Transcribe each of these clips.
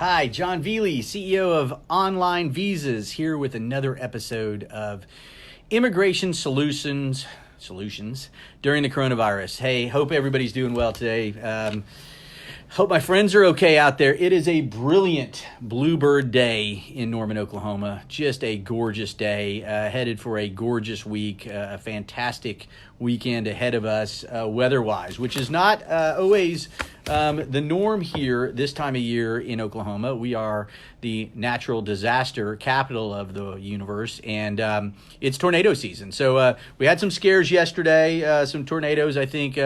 Hi, John Velie, CEO of OnlineVisas, here with another episode of Immigration Solutions during the coronavirus. Hey, hope everybody's doing well today. Hope my friends are okay out there. It is a brilliant bluebird day in Norman, Oklahoma. Just a gorgeous day, headed for a gorgeous week, a fantastic weekend ahead of us weather-wise, which is not always the norm here this time of year in Oklahoma. We are the natural disaster capital of the universe, and it's tornado season. So we had some scares yesterday, some tornadoes, I think,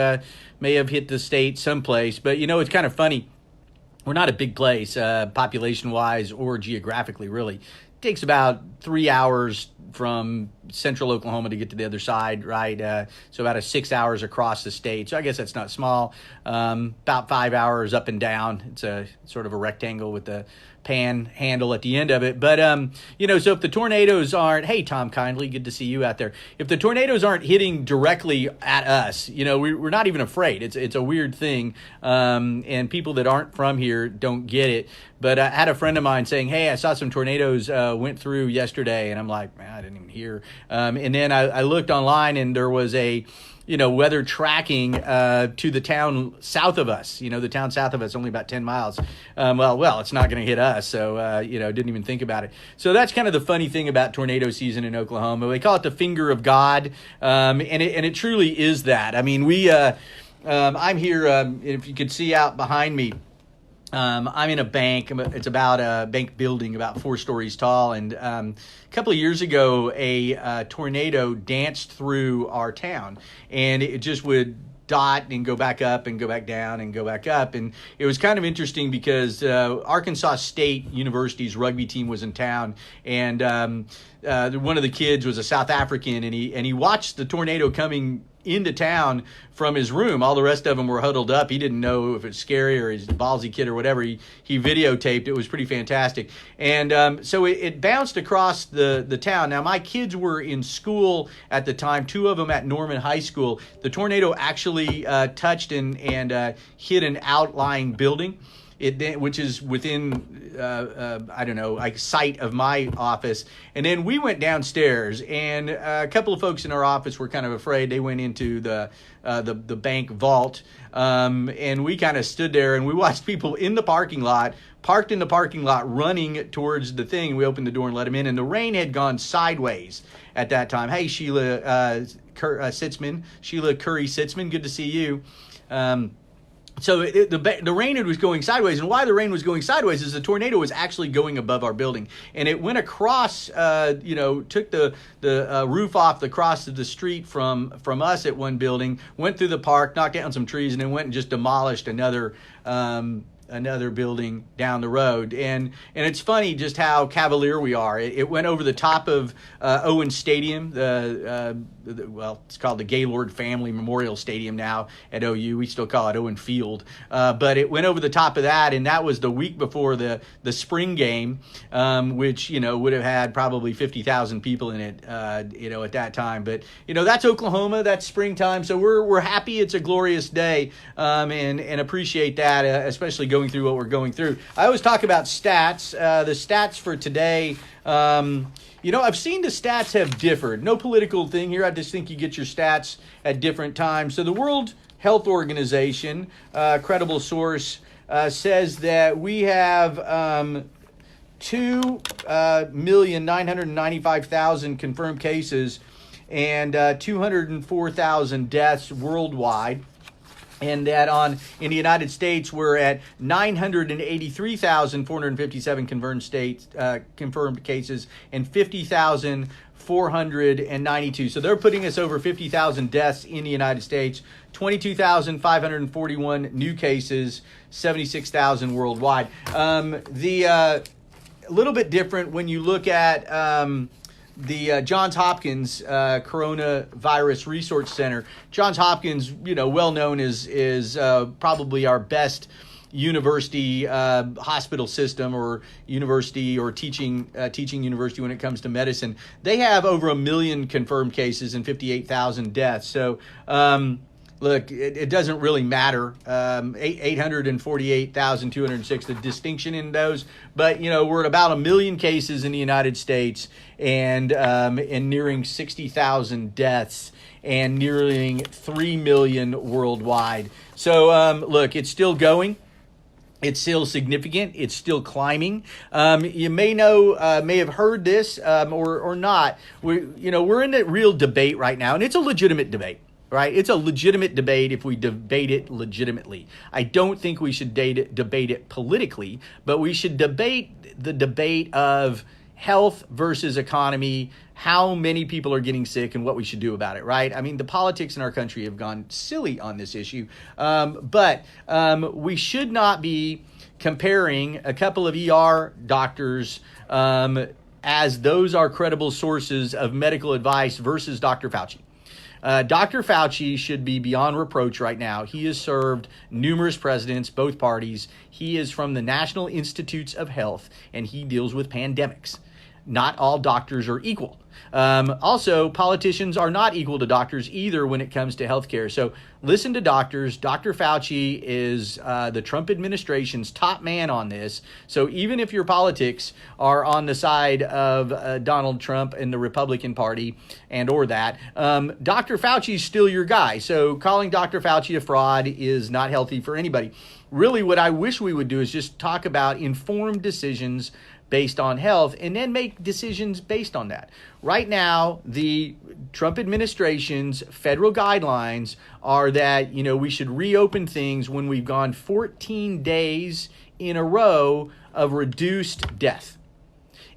may have hit the state someplace. But, you know, it's kind of funny. We're not a big place, population-wise or geographically, really. It takes about 3 hours from central Oklahoma to get to the other side, right? So about 6 hours across the state. So I guess that's not small. About 5 hours up and down. It's a sort of a rectangle with the panhandle at the end of it. But, you know, so if the tornadoes aren't, hey, Tom Kindly, good to see you out there. If the tornadoes aren't hitting directly at us, you know, we're not even afraid. It's a weird thing. And people that aren't from here don't get it. But I had a friend of mine saying, hey, I saw some tornadoes went through yesterday. And I'm like, man, I didn't even hear. And then I looked online and there was a, weather tracking to the town south of us. You know, the town south of us, only about 10 miles. Well, it's not going to hit us. So, didn't even think about it. So that's kind of the funny thing about tornado season in Oklahoma. They call it the finger of God. And it truly is that. I mean, I'm here, if you could see out behind me, I'm in a bank. It's about a bank building about 4 stories tall. And a couple of years ago, a tornado danced through our town, and it just would dot and go back up and go back down and go back up. And it was kind of interesting because Arkansas State University's rugby team was in town, and one of the kids was a South African, and he watched the tornado coming into town from his room. All the rest of them were huddled up. He didn't know if it's scary or he's a ballsy kid or whatever. He videotaped. It was pretty fantastic. And so it bounced across the town. Now, my kids were in school at the time, 2 of them at Norman High School. The tornado actually touched and hit an outlying building, which is within, sight of my office. And then we went downstairs, and a couple of folks in our office were kind of afraid. They went into the bank vault, and we kind of stood there, and we watched people in the parking lot, parked in the parking lot, running towards the thing. We opened the door and let them in, and the rain had gone sideways at that time. Hey, Sheila Curry Sitzman, good to see you. So the rain was going sideways, and why the rain was going sideways is the tornado was actually going above our building, and it went across, took the roof off the cross of the street from us at one building, went through the park, knocked down some trees, and then went and just demolished another building down the road. And it's funny just how cavalier we are. It went over the top of Owen Stadium, it's called the Gaylord Family Memorial Stadium now at OU. We still call it Owen Field. But it went over the top of that, and that was the week before the spring game, which, would have had probably 50,000 people in it, at that time. But, that's Oklahoma, that's springtime, so we're happy. It's a glorious day, and appreciate that, especially going through what we're going through. I always talk about stats. The stats for today, I've seen the stats have differed. No political thing here. I just think you get your stats at different times. So the World Health Organization, credible source, says that we have 2,995,000 confirmed cases and 204,000 deaths worldwide. And that in the United States, we're at 983,457 confirmed cases and 50,492. So they're putting us over 50,000 deaths in the United States, 22,541 new cases, 76,000 worldwide. A little bit different when you look at the Johns Hopkins Coronavirus Resource Center. Johns Hopkins, well known is probably our best university hospital system or university or teaching university when it comes to medicine. They have over 1 million confirmed cases and 58,000 deaths. So look, it doesn't really matter. 848,206, the distinction in those. But, we're at about 1 million cases in the United States and nearing 60,000 deaths and nearing 3 million worldwide. So, look, it's still going. It's still significant. It's still climbing. You may have heard this or not. We're in a real debate right now, and it's a legitimate debate. Right? It's a legitimate debate if we debate it legitimately. I don't think we should debate it politically, but we should debate the debate of health versus economy, how many people are getting sick and what we should do about it, right? I mean, the politics in our country have gone silly on this issue, but we should not be comparing a couple of ER doctors as those are credible sources of medical advice versus Dr. Fauci. Dr. Fauci should be beyond reproach right now. He has served numerous presidents, both parties. He is from the National Institutes of Health, and he deals with pandemics. Not all doctors are equal. Also, politicians are not equal to doctors either when it comes to healthcare. So listen to doctors. Dr. Fauci is the Trump administration's top man on this. So even if your politics are on the side of Donald Trump and the Republican Party or that, Dr. Fauci is still your guy. So calling Dr. Fauci a fraud is not healthy for anybody. Really, what I wish we would do is just talk about informed decisions based on health and then make decisions based on that. Right now, the Trump administration's federal guidelines are that, we should reopen things when we've gone 14 days in a row of reduced death.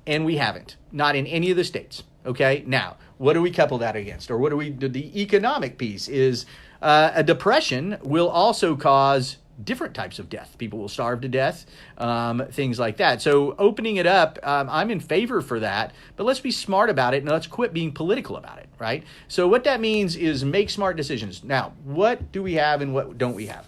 And we haven't, not in any of the states. Okay. Now, what do we couple that against? Or what do we do? The economic piece is a depression will also cause different types of death. People will starve to death, things like that. So opening it up, I'm in favor for that, but let's be smart about it and let's quit being political about it, right? So what that means is make smart decisions. Now, what do we have and what don't we have?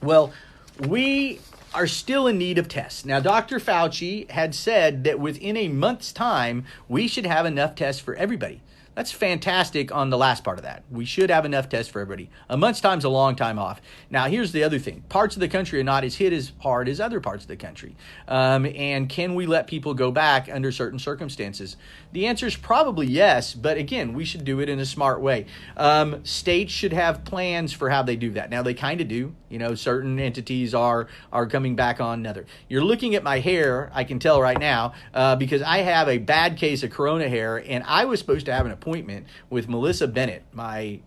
Well, we are still in need of tests. Now, Dr. Fauci had said that within a month's time, we should have enough tests for everybody. That's fantastic on the last part of that. We should have enough tests for everybody. A month's time is a long time off. Now, here's the other thing. Parts of the country are not as hit as hard as other parts of the country. And can we let people go back under certain circumstances? The answer is probably yes, but again, we should do it in a smart way. States should have plans for how they do that. Now, they kind of do. Certain entities are coming back on another. You're looking at my hair, I can tell right now, because I have a bad case of corona hair, and I was supposed to have an appointment with Melissa Bennett, my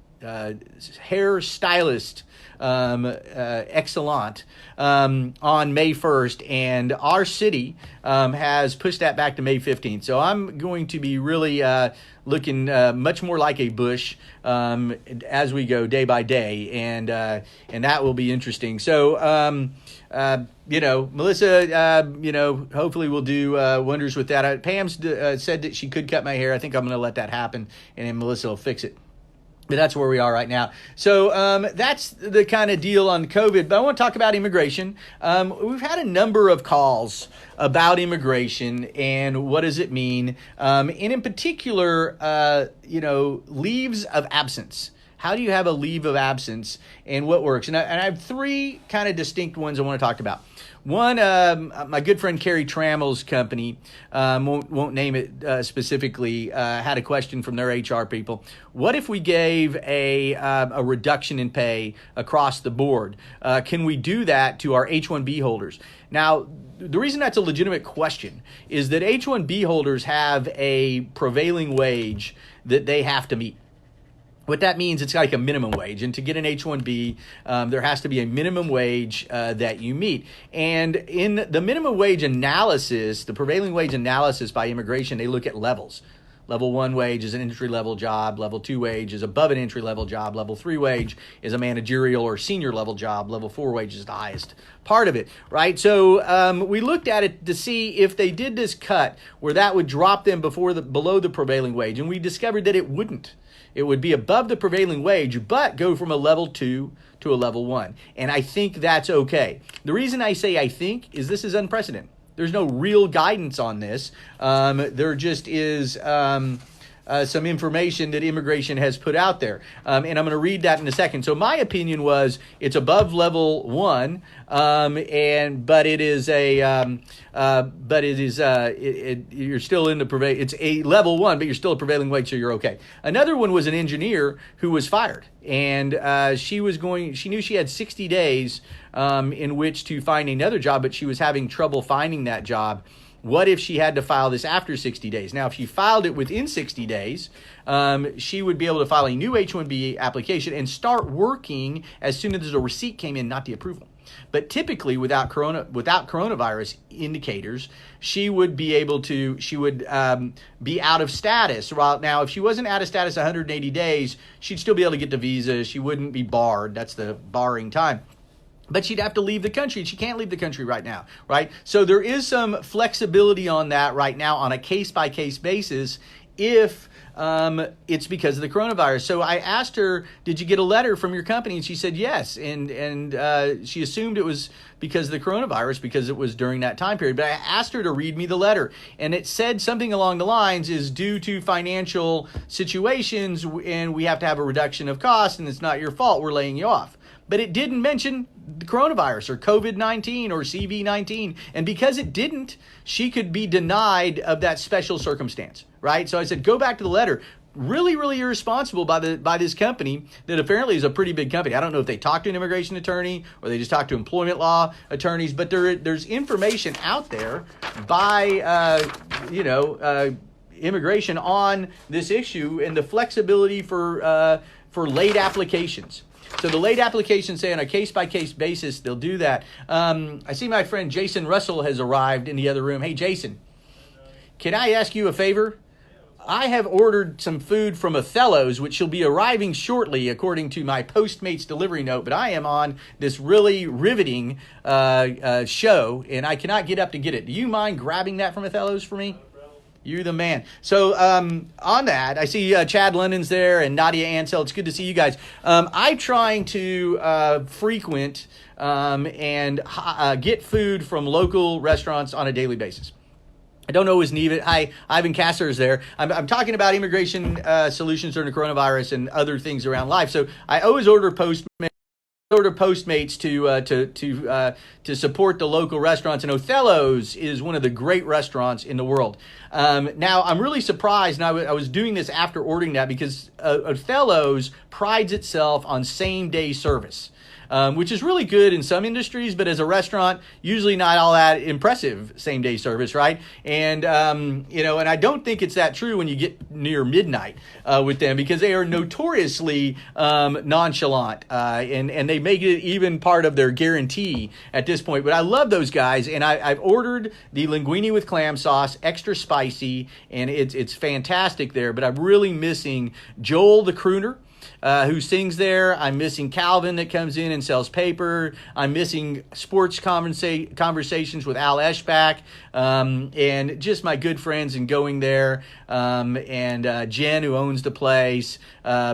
hair stylist excellent, on May 1st, and our city has pushed that back to May 15th. So I'm going to be really looking much more like a bush as we go day by day, and that will be interesting. So Melissa, hopefully will do wonders with that. Pam said that she could cut my hair. I think I'm going to let that happen, and then Melissa will fix it. But that's where we are right now. So that's the kind of deal on COVID. But I want to talk about immigration. We've had a number of calls about immigration and what does it mean. And in particular, leaves of absence. How do you have a leave of absence and what works? And I have three kind of distinct ones I want to talk about. One, my good friend Carrie Trammell's company, won't name it specifically, had a question from their HR people. What if we gave a reduction in pay across the board? Can we do that to our H-1B holders? Now, the reason that's a legitimate question is that H-1B holders have a prevailing wage that they have to meet. What that means, it's like a minimum wage. And to get an H-1B, there has to be a minimum wage that you meet. And in the minimum wage analysis, the prevailing wage analysis by immigration, they look at levels. Level 1 wage is an entry-level job. Level 2 wage is above an entry-level job. Level 3 wage is a managerial or senior-level job. Level 4 wage is the highest part of it, right? So we looked at it to see if they did this cut where that would drop them below the prevailing wage. And we discovered that it wouldn't. It would be above the prevailing wage, but go from a level 2 to a level 1. And I think that's okay. The reason I say I think is this is unprecedented. There's no real guidance on this. There just is some information that immigration has put out there, and I'm going to read that in a second. So my opinion was it's above level 1, but it is you're still in the it's a level 1, but you're still a prevailing wage, so you're okay. Another one was an engineer who was fired, and she knew she had 60 days in which to find another job, but she was having trouble finding that job. What if she had to file this after 60 days? Now, if she filed it within 60 days, she would be able to file a new H-1B application and start working as soon as the receipt came in, not the approval. But typically, without coronavirus indicators, she would be out of status. Well, now, if she wasn't out of status 180 days, she'd still be able to get the visa. She wouldn't be barred. That's the barring time. But she'd have to leave the country, and she can't leave the country right now, right? So there is some flexibility on that right now on a case-by-case basis if it's because of the coronavirus. So I asked her, did you get a letter from your company? And she said yes, and she assumed it was because of the coronavirus because it was during that time period. But I asked her to read me the letter, and it said something along the lines is due to financial situations, and we have to have a reduction of costs, and it's not your fault, we're laying you off. But it didn't mention the coronavirus or COVID-19 or CV-19. And because it didn't, she could be denied of that special circumstance, right? So I said, go back to the letter. Really, really irresponsible by this company that apparently is a pretty big company. I don't know if they talk to an immigration attorney or they just talk to employment law attorneys, but there's information out there by, immigration on this issue and the flexibility for late applications. So the late applications say on a case-by-case basis, they'll do that. I see my friend Jason Russell has arrived in the other room. Hey, Jason, can I ask you a favor? I have ordered some food from Othello's, which will be arriving shortly, according to my Postmates delivery note. But I am on this really riveting show, and I cannot get up to get it. Do you mind grabbing that from Othello's for me? You're the man. So on that, I see Chad London's there and Nadia Ansel. It's good to see you guys. I'm trying to frequent and get food from local restaurants on a daily basis. I don't always need it. Hi, Ivan Kasser is there. I'm talking about immigration solutions during the coronavirus and other things around life. So I always order Postmates. To support the local restaurants, and Othello's is one of the great restaurants in the world. Now, I'm really surprised, and I was doing this after ordering that because Othello's prides itself on same-day service. Which is really good in some industries, but as a restaurant, usually not all that impressive same-day service, right? And, and I don't think it's that true when you get near midnight with them because they are notoriously nonchalant, and they make it even part of their guarantee at this point. But I love those guys, and I've ordered the linguine with clam sauce, extra spicy, and it's fantastic there. But I'm really missing Joel the crooner, who sings there. I'm missing Calvin that comes in and sells paper. I'm missing sports conversations with Al Eschbach, and just my good friends and going there, and Jen, who owns the place,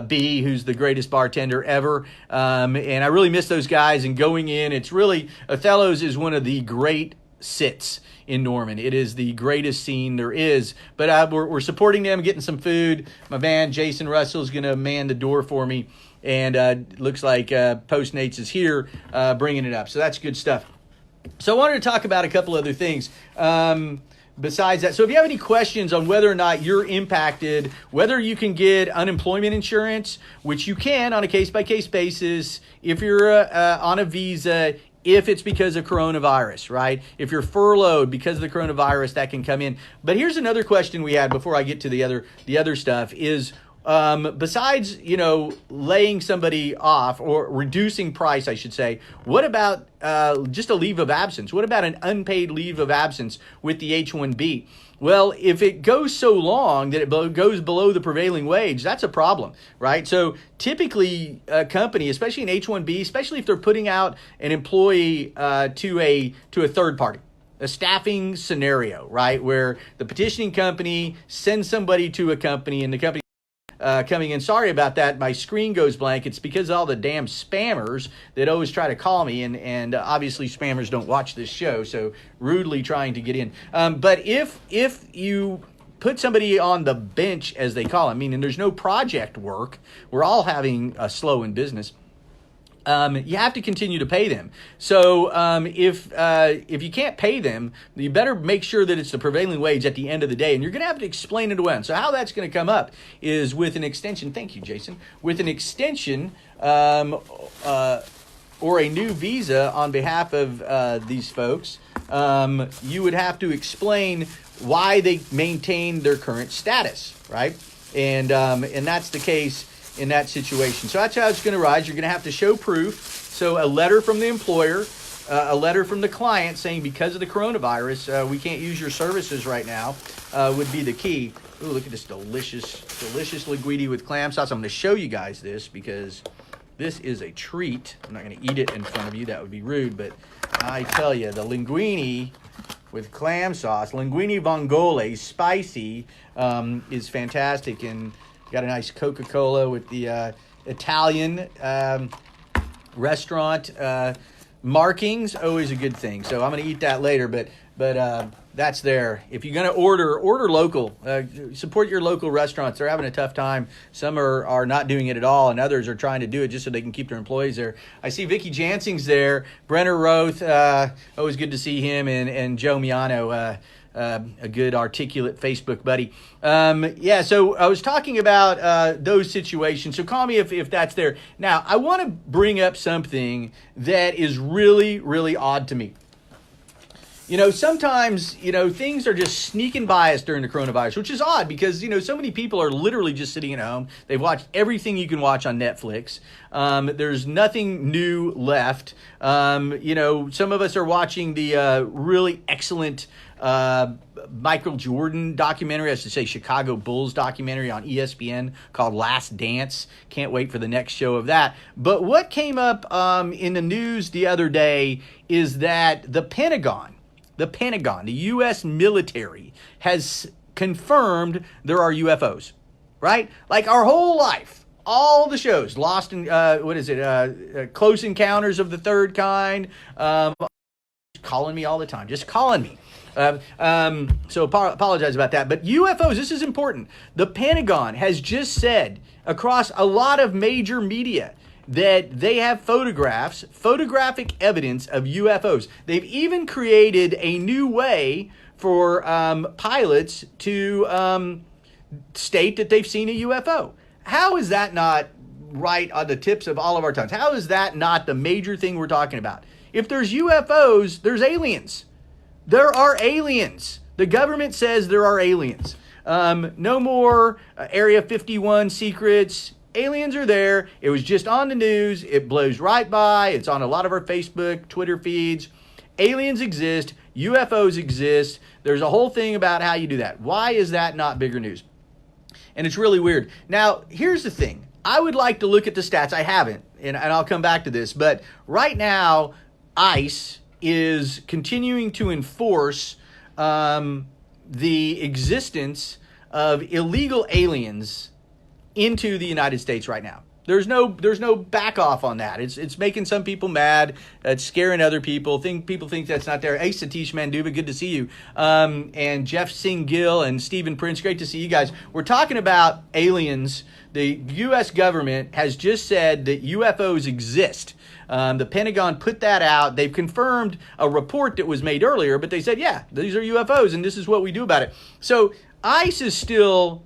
B, who's the greatest bartender ever, and I really miss those guys and going in. It's really, Othello's is one of the great sits in Norman. It is the greatest scene there is. But we're supporting them, getting some food. My man Jason Russell is going to man the door for me, and looks like Postmates is here bringing it up. So that's good stuff. So I wanted to talk about a couple other things besides that. So if you have any questions on whether or not you're impacted, whether you can get unemployment insurance, which you can on a case-by-case basis, if you're on a visa, if it's because of coronavirus, right? If you're furloughed because of the coronavirus, that can come in. But here's another question we had before I get to the other stuff is, besides, laying somebody off or reducing price, I should say, what about just a leave of absence? What about an unpaid leave of absence with the H-1B? Well, if it goes so long that it goes below the prevailing wage, that's a problem, right? So typically a company, especially an H-1B, especially if they're putting out an employee to a third party, a staffing scenario, right, where the petitioning company sends somebody to a company and the company coming in. Sorry about that. My screen goes blank. It's because of all the damn spammers that always try to call me, and obviously spammers don't watch this show, so rudely trying to get in. But if you put somebody on the bench, as they call it, meaning there's no project work. We're all having a slow in business. You have to continue to pay them. So if you can't pay them, you better make sure that it's the prevailing wage at the end of the day. And you're going to have to explain it when. So how that's going to come up is with an extension. Thank you, Jason. With an extension or a new visa on behalf of these folks, you would have to explain why they maintain their current status, right? And that's the case in that situation. So that's how it's going to rise. You're going to have to show proof. So a letter from the employer, a letter from the client saying because of the coronavirus, we can't use your services right now, would be the key. Ooh, look at this delicious linguine with clam sauce. I'm going to show you guys this because this is a treat. I'm not going to eat it in front of you. That would be rude. But I tell you, the linguine with clam sauce, linguine vongole, spicy, is fantastic. And got a nice Coca-Cola with the Italian restaurant markings. Always a good thing. So I'm going to eat that later, but that's there. If you're going to order local. Support your local restaurants. They're having a tough time. Some are not doing it at all, and others are trying to do it just so they can keep their employees there. I see Vicky Jansing's there. Brenner Roth, always good to see him, and Joe Miano, a good articulate Facebook buddy. So I was talking about those situations. So call me if that's there. Now, I want to bring up something that is really, really odd to me. Sometimes, things are just sneaking by us during the coronavirus, which is odd because, so many people are literally just sitting at home. They've watched everything you can watch on Netflix. There's nothing new left. Some of us are watching the really excellent Michael Jordan documentary, I should say Chicago Bulls documentary on ESPN called Last Dance. Can't wait for the next show of that. But what came up in the news the other day is that the Pentagon, the U.S. military, has confirmed there are UFOs, right? Like our whole life, all the shows, Lost in, Close Encounters of the Third Kind, calling me all the time, just calling me. So apologize about that. But UFOs, this is important. The Pentagon has just said across a lot of major media that they have photographic evidence of UFOs. They've even created a new way for pilots to state that they've seen a UFO. How is that not right on the tips of all of our tongues? How is that not the major thing we're talking about? If there's UFOs, there's aliens. There are aliens. The government says there are aliens. No more Area 51 secrets. Aliens are there. It was just on the news. It blows right by. It's on a lot of our Facebook, Twitter feeds. Aliens exist. UFOs exist. There's a whole thing about how you do that. Why is that not bigger news? And it's really weird. Now, here's the thing. I would like to look at the stats. I haven't, and I'll come back to this. But right now, ICE is continuing to enforce the existence of illegal aliens into the United States right now. There's no back off on that. It's making some people mad. It's scaring other people. People think that's not there. Hey, Satish Manduva, good to see you. And Jeff Singh Gill and Stephen Prince, great to see you guys. We're talking about aliens. The U.S. government has just said that UFOs exist. The Pentagon put that out. They've confirmed a report that was made earlier, but they said, yeah, these are UFOs, and this is what we do about it. So ICE is still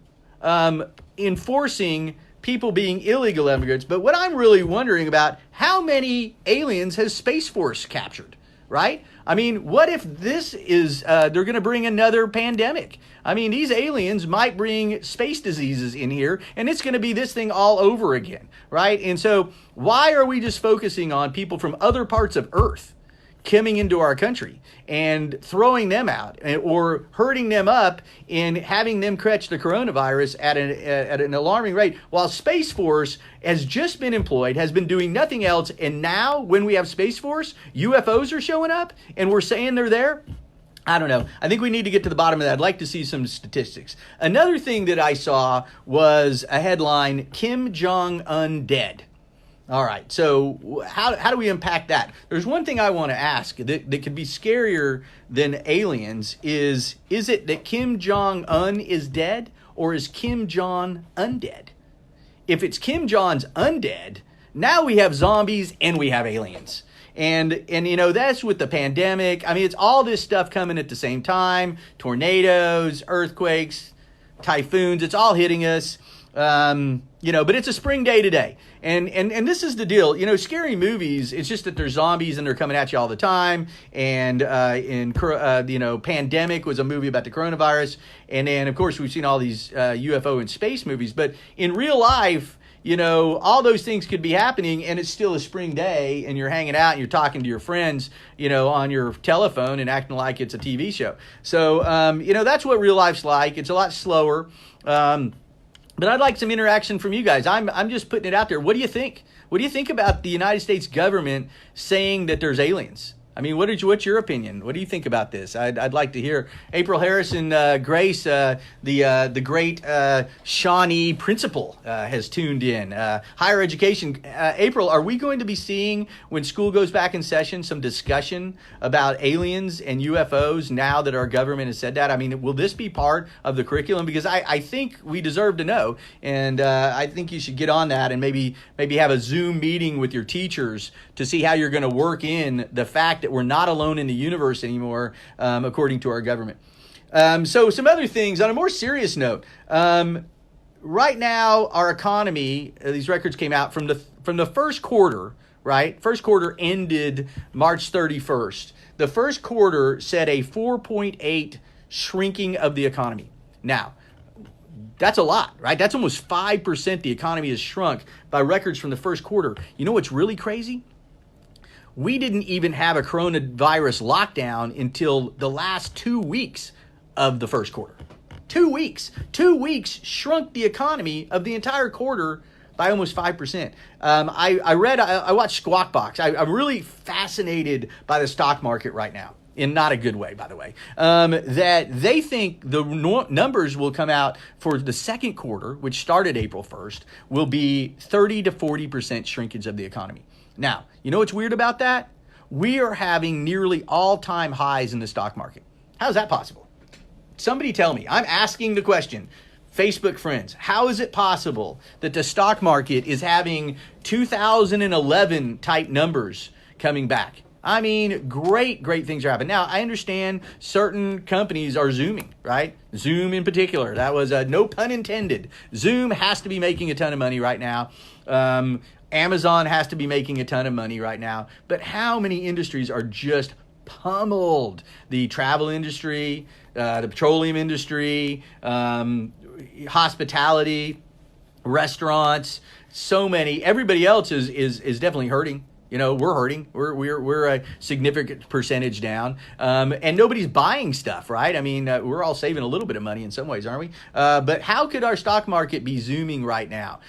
enforcing people being illegal immigrants. But what I'm really wondering about, how many aliens has Space Force captured, right? I mean, what if this is, they're going to bring another pandemic? I mean, these aliens might bring space diseases in here, and it's going to be this thing all over again, right? And so why are we just focusing on people from other parts of Earth coming into our country and throwing them out or hurting them up and having them catch the coronavirus at an alarming rate, while Space Force has just been employed, has been doing nothing else, and now when we have Space Force, UFOs are showing up and we're saying they're there? I don't know. I think we need to get to the bottom of that. I'd like to see some statistics. Another thing that I saw was a headline, Kim Jung Un dead. All right. So how do we unpack that? There's one thing I want to ask that could be scarier than aliens is it that Kim Jong Un is dead, or is Kim Jong undead? If it's Kim Jong's undead, now we have zombies and we have aliens. And that's with the pandemic. I mean, it's all this stuff coming at the same time. Tornadoes, earthquakes, typhoons, it's all hitting us. But it's a spring day today. And this is the deal. Scary movies, it's just that they're zombies and they're coming at you all the time. And Pandemic was a movie about the coronavirus. And then, of course, we've seen all these UFO and space movies. But in real life, all those things could be happening, and it's still a spring day, and you're hanging out and you're talking to your friends, on your telephone and acting like it's a TV show. So, that's what real life's like. It's a lot slower. But I'd like some interaction from you guys. I'm just putting it out there. What do you think? What do you think about the United States government saying that there's aliens? I mean, what's your opinion? What do you think about this? I'd like to hear. April Harrison Grace, the great Shawnee principal, has tuned in. Higher education. April, are we going to be seeing, when school goes back in session, some discussion about aliens and UFOs now that our government has said that? I mean, will this be part of the curriculum? Because I think we deserve to know, and I think you should get on that and maybe have a Zoom meeting with your teachers to see how you're going to work in the fact that we're not alone in the universe anymore, according to our government. So some other things on a more serious note. Right now, our economy, these records came out from the first quarter, right? First quarter ended March 31st. The first quarter said a 4.8 shrinking of the economy. Now, that's a lot, right? That's almost 5% the economy has shrunk by records from the first quarter. You know what's really crazy? We didn't even have a coronavirus lockdown until the last 2 weeks of the first quarter. 2 weeks. 2 weeks shrunk the economy of the entire quarter by almost 5%. I watched Squawk Box. I'm really fascinated by the stock market right now, in not a good way, by the way, that they think the numbers will come out for the second quarter, which started April 1st, will be 30 to 40% shrinkage of the economy. Now, you know what's weird about that? We are having nearly all-time highs in the stock market. How is that possible? Somebody tell me. I'm asking the question. Facebook friends, how is it possible that the stock market is having 2011 type numbers coming back? I mean, great things are happening. Now, I understand certain companies are Zooming, right? Zoom in particular. That was no pun intended. Zoom has to be making a ton of money right now. Amazon has to be making a ton of money right now. But how many industries are just pummeled? The travel industry, the petroleum industry, hospitality, restaurants, so many. Everybody else is definitely hurting. We're hurting. We're a significant percentage down, and nobody's buying stuff, right? I mean, we're all saving a little bit of money in some ways, aren't we? But how could our stock market be zooming right now?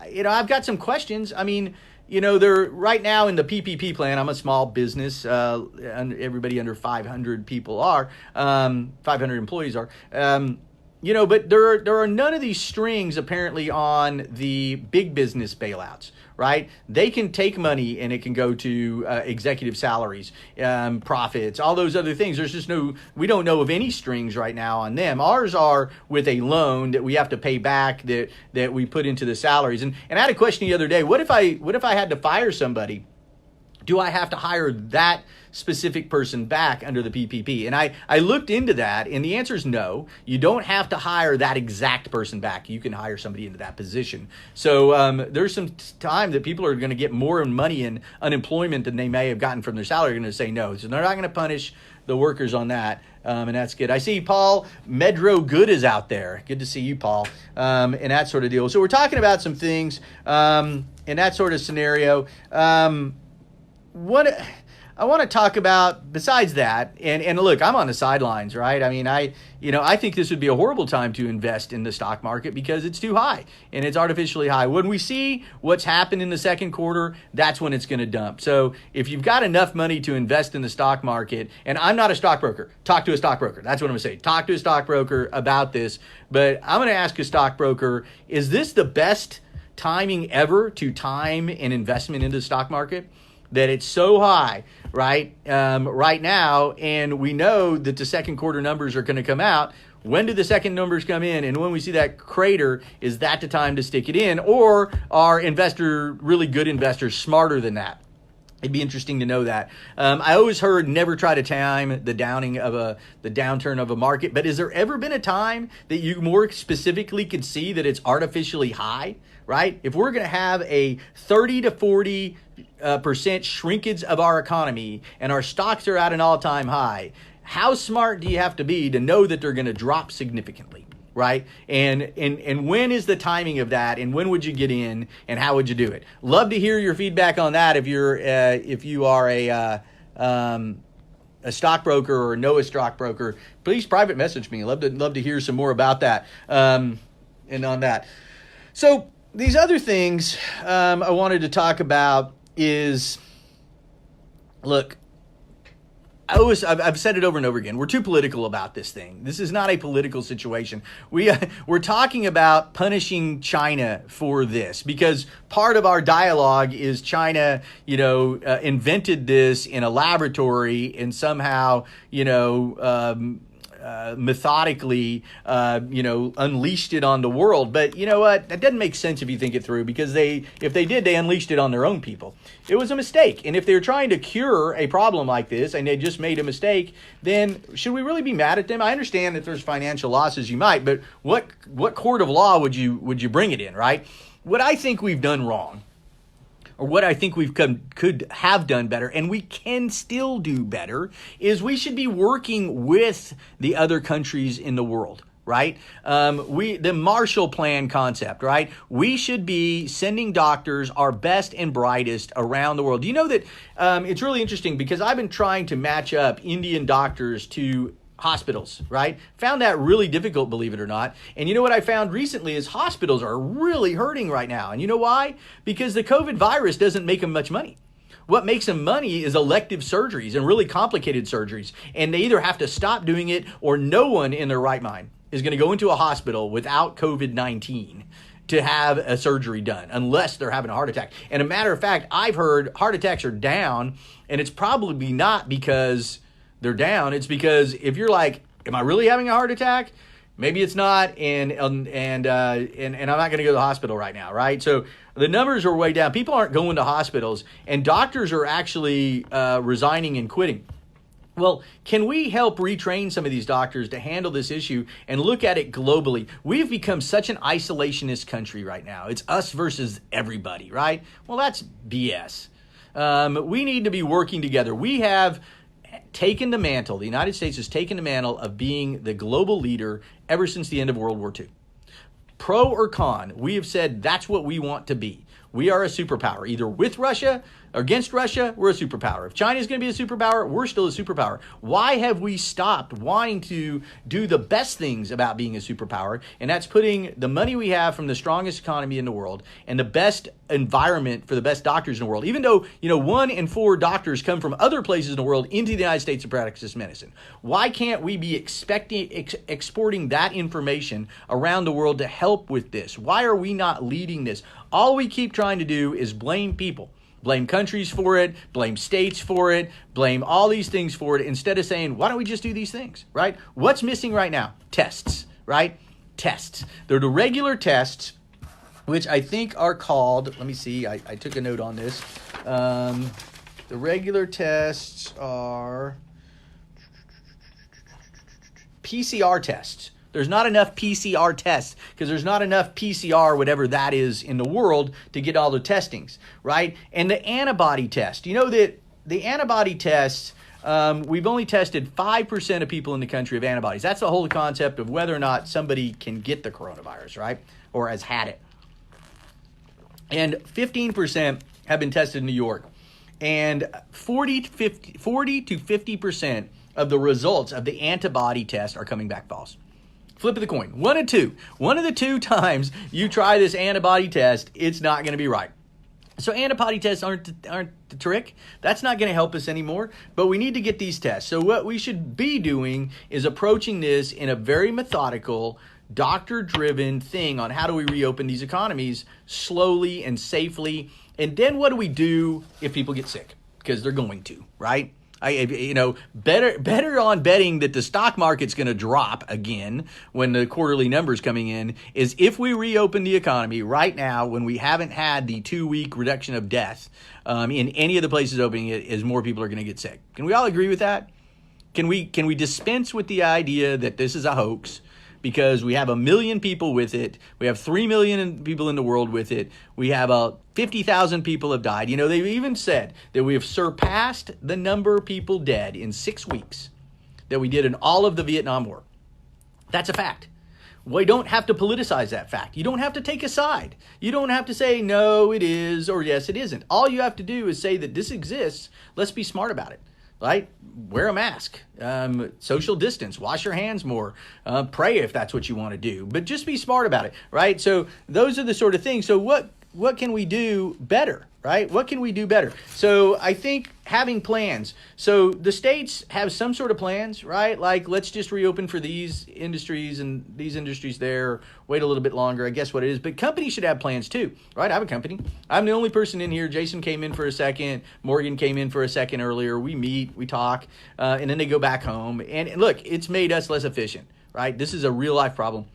I've got some questions. I mean, they're right now in the PPP plan. I'm a small business. Everybody under 500 people are, 500 employees are. But there are none of these strings apparently on the big business bailouts, right? They can take money and it can go to executive salaries, profits, all those other things. There's just we don't know of any strings right now on them. Ours are with a loan that we have to pay back that we put into the salaries. And I had a question the other day. What if I had to fire somebody? Do I have to hire that specific person back under the PPP? And I looked into that, and the answer is no. You don't have to hire that exact person back. You can hire somebody into that position. So there's some time that people are going to get more money in unemployment than they may have gotten from their salary. They're going to say no. So they're not going to punish the workers on that. And that's good. I see Paul Medro Good is out there. Good to see you, Paul, and that sort of deal. So we're talking about some things in that sort of scenario. What I want to talk about besides that, and look, I'm on the sidelines, right? I mean, I think this would be a horrible time to invest in the stock market because it's too high and it's artificially high. When we see what's happened in the second quarter, that's when it's going to dump. So if you've got enough money to invest in the stock market, and I'm not a stockbroker, talk to a stockbroker. That's what I'm going to say. Talk to a stockbroker about this. But I'm going to ask a stockbroker, is this the best timing ever to time an investment into the stock market, that it's so high, right? Right now, and we know that the second quarter numbers are going to come out. When do the second numbers come in? And when we see that crater, is that the time to stick it in? Or are really good investors smarter than that? It'd be interesting to know that. I always heard never try to time the downturn of a market, but has there ever been a time that you more specifically could see that it's artificially high, right? If we're going to have a 30 to 40% shrinkage of our economy and our stocks are at an all-time high, how smart do you have to be to know that they're going to drop significantly? Right? And when is the timing of that? And when would you get in? And how would you do it? Love to hear your feedback on that. If you are a stockbroker or know a stockbroker, please private message me. Love to hear some more about that. And on that. So these other things I wanted to talk about is, look, I've said it over and over again. We're too political about this thing. This is not a political situation. We're talking about punishing China for this because part of our dialogue is China, invented this in a laboratory and somehow, methodically, unleashed it on the world. But you know what? That doesn't make sense if you think it through, because if they did, they unleashed it on their own people. It was a mistake. And if they're trying to cure a problem like this and they just made a mistake, then should we really be mad at them? I understand that there's financial losses, you might, but what court of law would you bring it in, right? What I think we've done wrong, or what I think could have done better, and we can still do better, is we should be working with the other countries in the world, right? The Marshall Plan concept, right? We should be sending doctors, our best and brightest, around the world. Do you know that it's really interesting, because I've been trying to match up Indian doctors to hospitals, right? Found that really difficult, believe it or not. And you know what I found recently is hospitals are really hurting right now. And you know why? Because the COVID virus doesn't make them much money. What makes them money is elective surgeries and really complicated surgeries. And they either have to stop doing it, or no one in their right mind is going to go into a hospital without COVID-19 to have a surgery done, unless they're having a heart attack. And a matter of fact, I've heard heart attacks are down, and it's probably not because they're down. It's because if you're like, am I really having a heart attack? Maybe it's not, and I'm not going to go to the hospital right now, right? So the numbers are way down. People aren't going to hospitals, and doctors are actually resigning and quitting. Well, can we help retrain some of these doctors to handle this issue and look at it globally? We've become such an isolationist country right now. It's us versus everybody, right? Well, that's BS. We need to be working together. We have taken the mantle. The United States has taken the mantle of being the global leader ever since the end of World War II. Pro or con, we have said that's what we want to be. We are a superpower, either with Russia or against Russia. We're a superpower. If China is going to be a superpower, we're still a superpower. Why have we stopped wanting to do the best things about being a superpower? And that's putting the money we have from the strongest economy in the world and the best environment for the best doctors in the world. Even though, 1 in 4 doctors come from other places in the world into the United States to practice medicine. Why can't we be exporting that information around the world to help with this? Why are we not leading this? All we keep trying to do is blame people. Blame countries for it, blame states for it, blame all these things for it, instead of saying, why don't we just do these things, right? What's missing right now? Tests, right? Tests. They're the regular tests, which I think are called, let me see, I took a note on this. The regular tests are PCR tests. There's not enough PCR tests because there's not enough PCR, whatever that is, in the world to get all the testings, right? And the antibody test. You know that the antibody tests, we've only tested 5% of people in the country of antibodies. That's the whole concept of whether or not somebody can get the coronavirus, right? Or has had it. And 15% have been tested in New York. And 40 to 50% of the results of the antibody test are coming back false. Flip of the coin. One of two. One of the two times you try this antibody test, it's not going to be right. So antibody tests aren't the trick. That's not going to help us anymore. But we need to get these tests. So what we should be doing is approaching this in a very methodical, doctor-driven thing on how do we reopen these economies slowly and safely. And then what do we do if people get sick? Because they're going to, right? Better on betting that the stock market's going to drop again when the quarterly numbers coming in is if we reopen the economy right now when we haven't had the 2-week reduction of death in any of the places opening it, is more people are going to get sick. Can we all agree with that? Can we dispense with the idea that this is a hoax? Because we have 1 million people with it. We have 3 million people in the world with it. We have 50,000 people have died. They've even said that we have surpassed the number of people dead in 6 weeks that we did in all of the Vietnam War. That's a fact. We don't have to politicize that fact. You don't have to take a side. You don't have to say, no, it is, or yes, it isn't. All you have to do is say that this exists. Let's be smart about it. Right? Wear a mask, social distance, wash your hands more, pray if that's what you want to do, but just be smart about it, right? So those are the sort of things. So what can we do better, right? What can we do better? So I think having plans. So the states have some sort of plans, right? Like, let's just reopen for these industries and these industries there, wait a little bit longer, I guess what it is. But companies should have plans too, right? I have a company. I'm the only person in here. Jason came in for a second. Morgan came in for a second earlier. We meet, we talk, and then they go back home. And look, it's made us less efficient, right? This is a real life problem.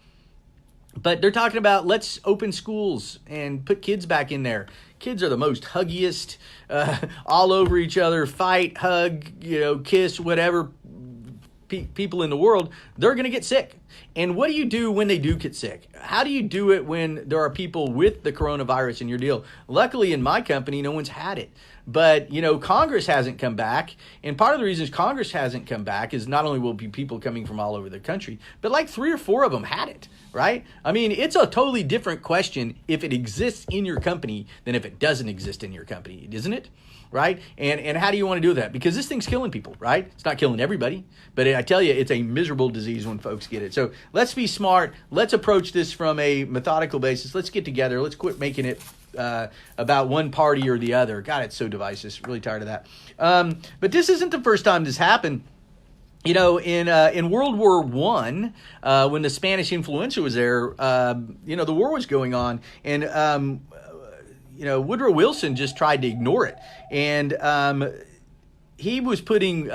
But they're talking about let's open schools and put kids back in there. Kids are the most huggiest, all over each other, fight, hug, kiss, whatever people in the world. They're going to get sick. And what do you do when they do get sick? How do you do it when there are people with the coronavirus in your deal? Luckily, in my company, no one's had it. But, Congress hasn't come back. And part of the reasons Congress hasn't come back is not only will be people coming from all over the country, but like 3 or 4 of them had it, right? I mean, it's a totally different question if it exists in your company than if it doesn't exist in your company, isn't it? Right? And how do you want to do that? Because this thing's killing people, right? It's not killing everybody, but I tell you, it's a miserable disease when folks get it. So let's be smart. Let's approach this from a methodical basis. Let's get together. Let's quit making it about one party or the other. God, it's so divisive. Really tired of that. But this isn't the first time this happened. In World War I, when the Spanish influenza was there, the war was going on, and Woodrow Wilson just tried to ignore it. And he was putting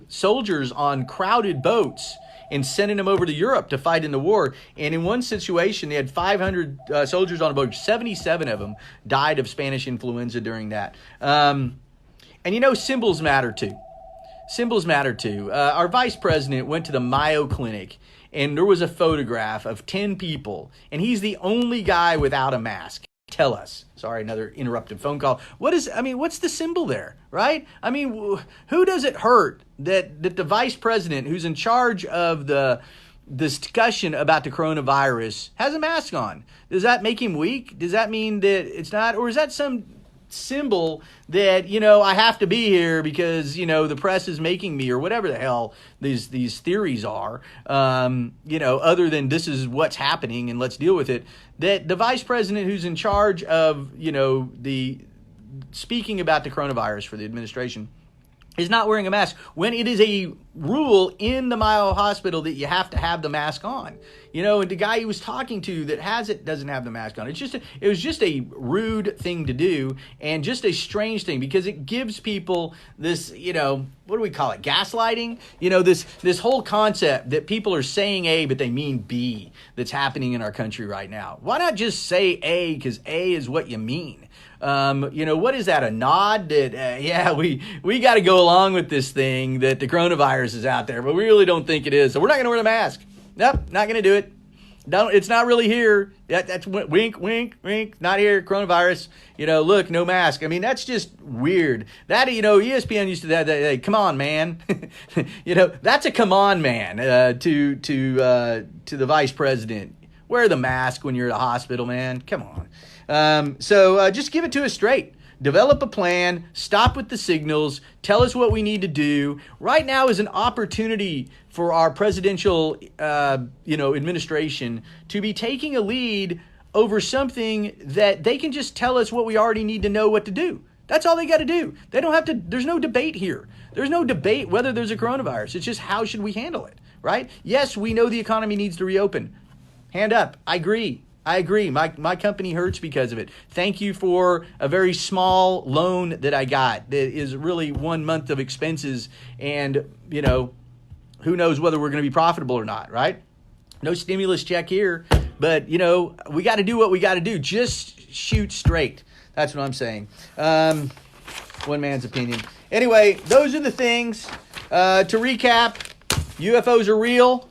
soldiers on crowded boats and sending them over to Europe to fight in the war. And in one situation, they had 500 soldiers on a boat. 77 of them died of Spanish influenza during that. And symbols matter too. Symbols matter too. Our vice president went to the Mayo Clinic, and there was a photograph of 10 people, and he's the only guy without a mask. Tell us. Sorry, another interrupted phone call. What's the symbol there, right? I mean, who does it hurt that the vice president who's in charge of the discussion about the coronavirus has a mask on? Does that make him weak? Does that mean that it's not, or is that some symbol that, I have to be here because, the press is making me, or whatever the hell these theories are, other than this is what's happening and let's deal with it, that the vice president who's in charge of, the speaking about the coronavirus for the administration is not wearing a mask when it is a rule in the Mayo Hospital that you have to have the mask on. And the guy he was talking to that has it doesn't have the mask on. It was just a rude thing to do, and just a strange thing, because it gives people this, what do we call it? Gaslighting? This whole concept that people are saying A, but they mean B, that's happening in our country right now. Why not just say A, because A is what you mean? What is that? A nod that, we got to go along with this thing that the coronavirus is out there, but we really don't think it is. So we're not going to wear the mask. Nope, not going to do it. It's not really here. That's wink, wink, wink. Not here. Coronavirus. Look, no mask. I mean, that's just weird. That, ESPN used to that. Come on, man. That's a come on, man. To the vice president. Wear the mask when you're at a hospital, man. Come on. So just give it to us straight. Develop a plan. Stop with the signals. Tell us what we need to do. Right now is an opportunity for our presidential, administration to be taking a lead over something that they can just tell us what we already need to know what to do. That's all they got to do. They don't have to. There's no debate here. There's no debate whether there's a coronavirus. It's just how should we handle it, right? Yes, we know the economy needs to reopen. Hand up. I agree. My company hurts because of it. Thank you for a very small loan that I got that is really 1 month of expenses. And, who knows whether we're going to be profitable or not, right? No stimulus check here. But, we got to do what we got to do. Just shoot straight. That's what I'm saying. One man's opinion. Anyway, those are the things. To recap, UFOs are real.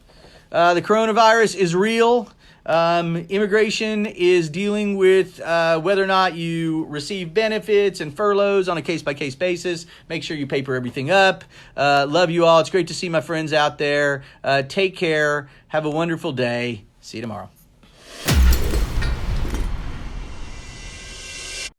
The coronavirus is real. Immigration is dealing with whether or not you receive benefits and furloughs on a case-by-case basis. Make sure you paper everything up. Love you all. It's great to see my friends out there. Take care. Have a wonderful day. See you tomorrow.